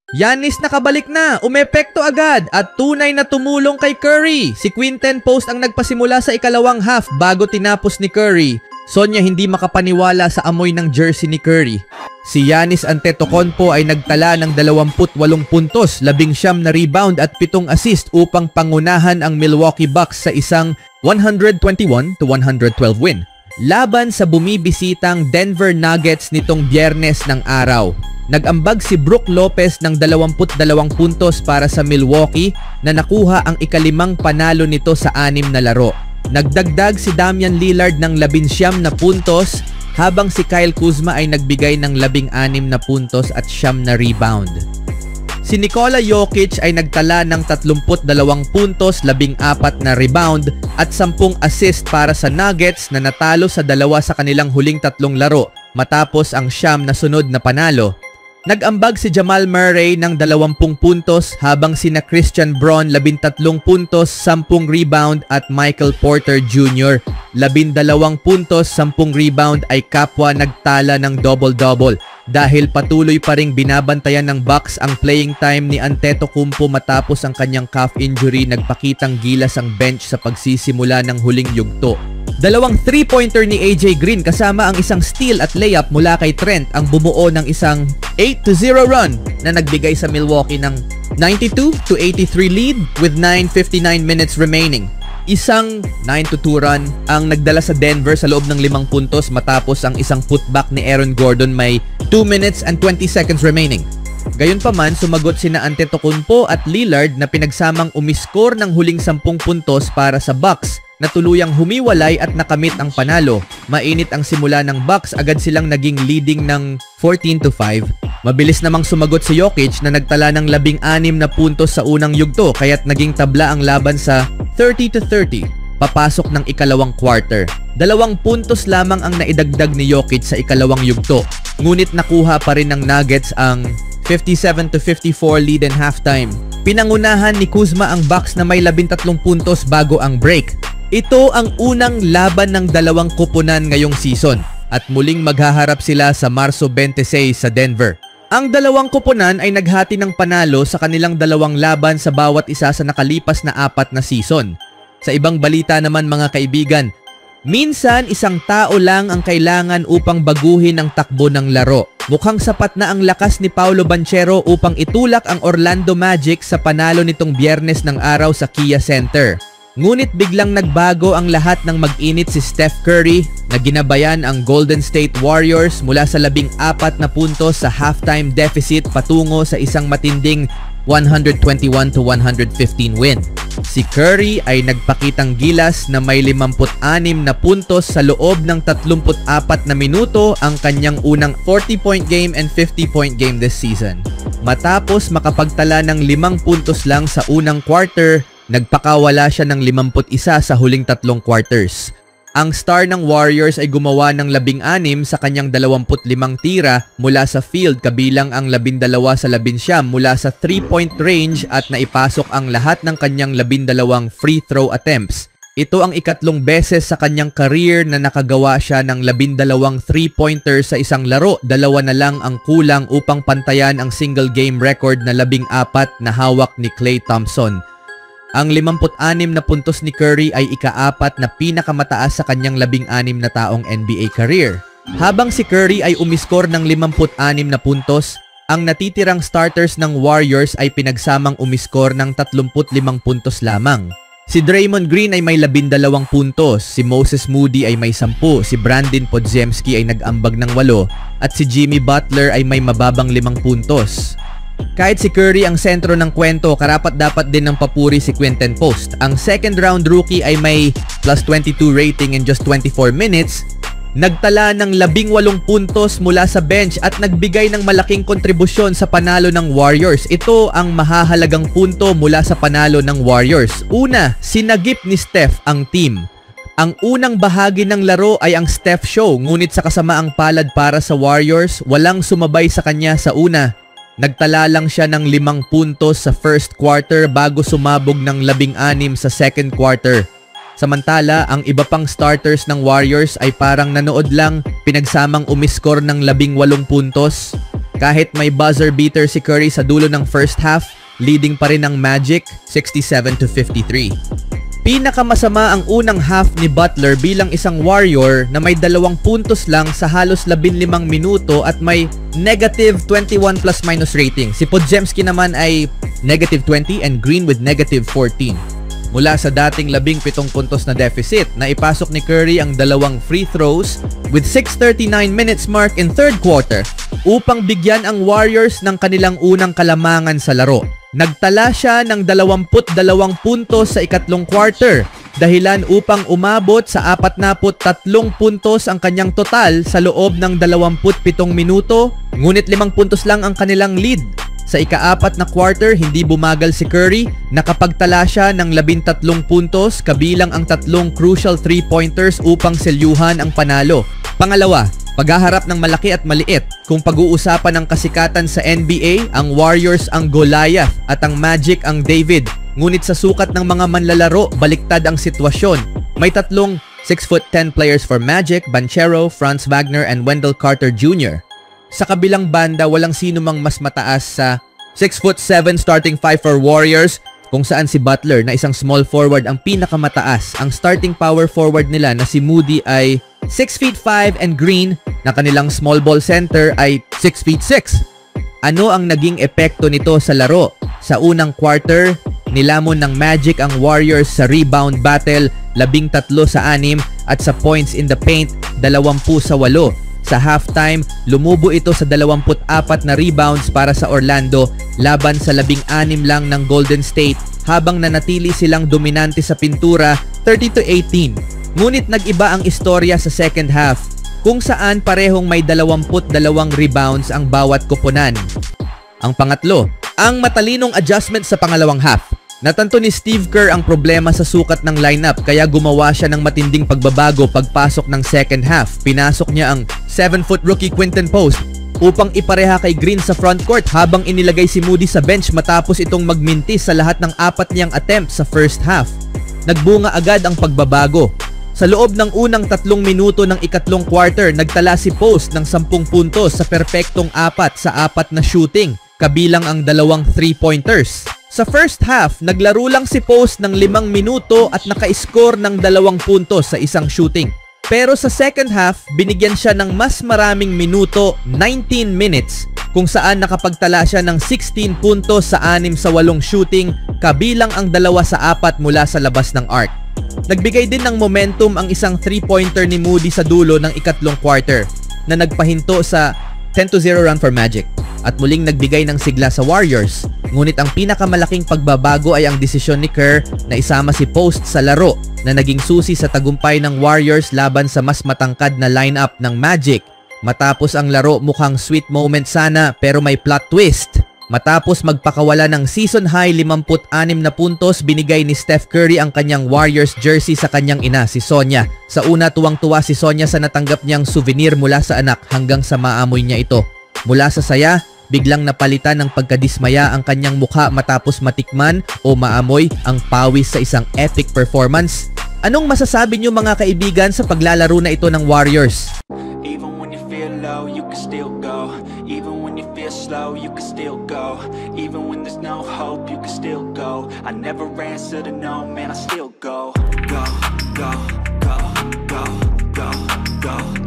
Giannis nakabalik na, umepekto agad at tunay na tumulong kay Curry. Si Quinten Post ang nagpasimula sa ikalawang half bago tinapos ni Curry. Sonya hindi makapaniwala sa amoy ng jersey ni Curry. Si Giannis Antetokounmpo ay nagtala ng 28 puntos, 19 na rebound at 7 assist upang pangunahan ang Milwaukee Bucks sa isang 121-112 win laban sa bumibisitang Denver Nuggets nitong Biyernes ng araw. Nag-ambag si Brook Lopez ng 22 puntos para sa Milwaukee na nakuha ang ikalimang panalo nito sa 6 na laro. Nagdagdag si Damian Lillard ng 19 na puntos habang si Kyle Kuzma ay nagbigay ng 16 na puntos at 9 na rebound. Si Nikola Jokic ay nagtala ng 32 puntos, 14 na rebound at 10 assist para sa Nuggets na natalo sa dalawa sa kanilang huling 3 laro matapos ang 9 na sunod na panalo. Nag-ambag si Jamal Murray ng 20 puntos habang sina Christian Braun 13 puntos, 10 rebound at Michael Porter Jr. 12 puntos, 10 rebound ay kapwa nagtala ng double-double dahil patuloy pa ring binabantayan ng Bucks ang playing time ni Antetokounmpo matapos ang kanyang calf injury. Nagpakitang gilas ang bench sa pagsisimula ng huling yugto. Dalawang 3-pointer ni AJ Green kasama ang isang steal at layup mula kay Trent ang bumuo ng isang 8-0 run na nagbigay sa Milwaukee ng 92-83 lead with 9:59 minutes remaining. Isang 9-2 run ang nagdala sa Denver sa loob ng 5 puntos matapos ang isang putback ni Aaron Gordon may 2 minutes and 20 seconds remaining. Gayunpaman, sumagot sina Antetokounmpo at Lillard na pinagsamang umiskor ng huling 10 puntos para sa Bucks na tuluyang humiwalay at nakamit ang panalo. Mainit ang simula ng Bucks, agad silang naging leading ng 14-5. Mabilis namang sumagot si Jokic na nagtala ng 16 na puntos sa unang yugto kaya't naging tabla ang laban sa 30-30 papasok ng ikalawang quarter. 2 puntos lamang ang naidagdag ni Jokic sa ikalawang yugto, ngunit nakuha pa rin ng Nuggets ang 57-54 lead in halftime. Pinangunahan ni Kuzma ang Bucks na may 13 puntos bago ang break. Ito ang unang laban ng dalawang koponan ngayong season at muling maghaharap sila sa Marso 26 sa Denver. Ang dalawang koponan ay naghati ng panalo sa kanilang dalawang laban sa bawat isa sa nakalipas na 4 na season. Sa ibang balita naman mga kaibigan, minsan isang tao lang ang kailangan upang baguhin ang takbo ng laro. Mukhang sapat na ang lakas ni Paolo Banchero upang itulak ang Orlando Magic sa panalo nitong Biyernes ng araw sa Kia Center. Ngunit biglang nagbago ang lahat ng mag-init si Steph Curry na ginabayan ang Golden State Warriors mula sa 14 na puntos sa halftime deficit patungo sa isang matinding 121-115 win. Si Curry ay nagpakitang gilas na may 56 na puntos sa loob ng 34 na minuto, ang kanyang unang 40-point game and 50-point game this season. Matapos makapagtala ng 5 puntos lang sa unang quarter, nagpakawala siya ng 51 sa huling 3 quarters. Ang star ng Warriors ay gumawa ng 16 sa kanyang 25 tira mula sa field kabilang ang 12 sa 11 mula sa 3-point range at naipasok ang lahat ng kanyang 12 free throw attempts. Ito ang ikatlong beses sa kanyang career na nakagawa siya ng 12 3-pointer sa isang laro. 2 na lang ang kulang upang pantayan ang single game record na 14 na hawak ni Klay Thompson. Ang 56 na puntos ni Curry ay ika-4 na pinakamataas sa kanyang 16 na taong NBA career. Habang si Curry ay umiskor ng 56 na puntos, ang natitirang starters ng Warriors ay pinagsamang umiskor ng 35 puntos lamang. Si Draymond Green ay may 12 puntos, si Moses Moody ay may 10, si Brandon Podziemski ay nag-ambag ng 8, at si Jimmy Butler ay may mababang 5 puntos. Kahit si Curry ang sentro ng kwento, karapat-dapat din ng papuri si Quinten Post. Ang second round rookie ay may plus 22 rating in just 24 minutes. Nagtala ng 18 puntos mula sa bench at nagbigay ng malaking kontribusyon sa panalo ng Warriors. Ito ang mahahalagang punto mula sa panalo ng Warriors. Una, sinagip ni Steph ang team. Ang unang bahagi ng laro ay ang Steph show, ngunit sa kasamaang palad para sa Warriors, walang sumabay sa kanya sa una. Nagtala lang siya ng 5 puntos sa first quarter bago sumabog ng 16 sa second quarter. Samantala, ang iba pang starters ng Warriors ay parang nanood lang, pinagsamang umiskor ng 18 puntos. Kahit may buzzer beater si Curry sa dulo ng first half, leading pa rin ang Magic 67-53. Pinakamasama ang unang half ni Butler bilang isang Warrior na may 2 puntos lang sa halos 15 minuto at may negative 21 plus minus rating. Si Podziemski naman ay negative 20 and Green with negative 14. Mula sa dating 17 puntos na deficit, naipasok ni Curry ang 2 free throws with 6:39 minutes mark in third quarter upang bigyan ang Warriors ng kanilang unang kalamangan sa laro. Nagtala siya ng 22 puntos sa ikatlong quarter, dahilan upang umabot sa 43 puntos ang kanyang total sa loob ng 27 minuto, ngunit 5 puntos lang ang kanilang lead. Sa ika-4 na quarter, hindi bumagal si Curry, nakapagtala siya ng 13 puntos kabilang ang 3 crucial 3-pointers upang selyuhan ang panalo. Pangalawa, paghaharap ng malaki at maliit. Kung pag-uusapan ng kasikatan sa NBA, ang Warriors ang Goliath at ang Magic ang David. Ngunit sa sukat ng mga manlalaro, baliktad ang sitwasyon. May 3 6'10" players for Magic, Banchero, Franz Wagner, and Wendell Carter Jr. Sa kabilang banda, walang sino mang mas mataas sa 6'7" starting 5 for Warriors, kung saan si Butler na isang small forward ang pinakamataas. Ang starting power forward nila na si Moody ay 6'5" and Green na kanilang small ball center ay 6'6". Ano ang naging epekto nito sa laro? Sa unang quarter, nilamon ng Magic ang Warriors sa rebound battle, 13-6 at sa points in the paint, 20-8. Sa halftime, lumubo ito sa 24 na rebounds para sa Orlando laban sa 16 lang ng Golden State habang nanatili silang dominante sa pintura 30-18. Ngunit nag-iba ang istorya sa second half kung saan parehong may 22 rebounds ang bawat koponan. Ang pangatlo, ang matalinong adjustment sa pangalawang half. Natanto ni Steve Kerr ang problema sa sukat ng lineup kaya gumawa siya ng matinding pagbabago pagpasok ng second half. Pinasok niya ang 7-foot rookie Quinten Post upang ipareha kay Green sa frontcourt habang inilagay si Moody sa bench matapos itong magmintis sa lahat ng 4 niyang attempts sa first half. Nagbunga agad ang pagbabago. Sa loob ng unang 3 minuto ng ikatlong quarter, nagtala si Post ng 10 puntos sa perpektong 4 sa 4 na shooting, kabilang ang 2 3-pointers. Sa first half, naglaro lang si Post ng 5 minuto at naka-score ng 2 puntos sa isang shooting. Pero sa second half, binigyan siya ng mas maraming minuto, 19 minutes, kung saan nakapagtala siya ng 16 puntos sa 6 sa 8 shooting, kabilang ang 2 sa 4 mula sa labas ng arc. Nagbigay din ng momentum ang isang 3-pointer ni Moody sa dulo ng ikatlong quarter na nagpahinto sa 10-0 run for Magic at muling nagbigay ng sigla sa Warriors. Ngunit ang pinakamalaking pagbabago ay ang desisyon ni Kerr na isama si Post sa laro na naging susi sa tagumpay ng Warriors laban sa mas matangkad na lineup ng Magic. Matapos ang laro, mukhang sweet moment sana pero may plot twist. Matapos magpakawala ng season-high 56 na puntos, binigay ni Steph Curry ang kanyang Warriors jersey sa kanyang ina, si Sonia. Sa una, tuwang-tuwa si Sonia sa natanggap niyang souvenir mula sa anak hanggang sa maamoy niya ito. Mula sa saya, biglang napalitan ng pagkadismaya ang kanyang mukha matapos matikman o maamoy ang pawis sa isang epic performance. Anong masasabi niyo mga kaibigan sa paglalaro na ito ng Warriors? Even when you feel low, you can still go. Even when you feel slow, you can still go. Even when there's no hope, you can still go. I never answer to no, man, I still go. Go, go, go, go, go, go.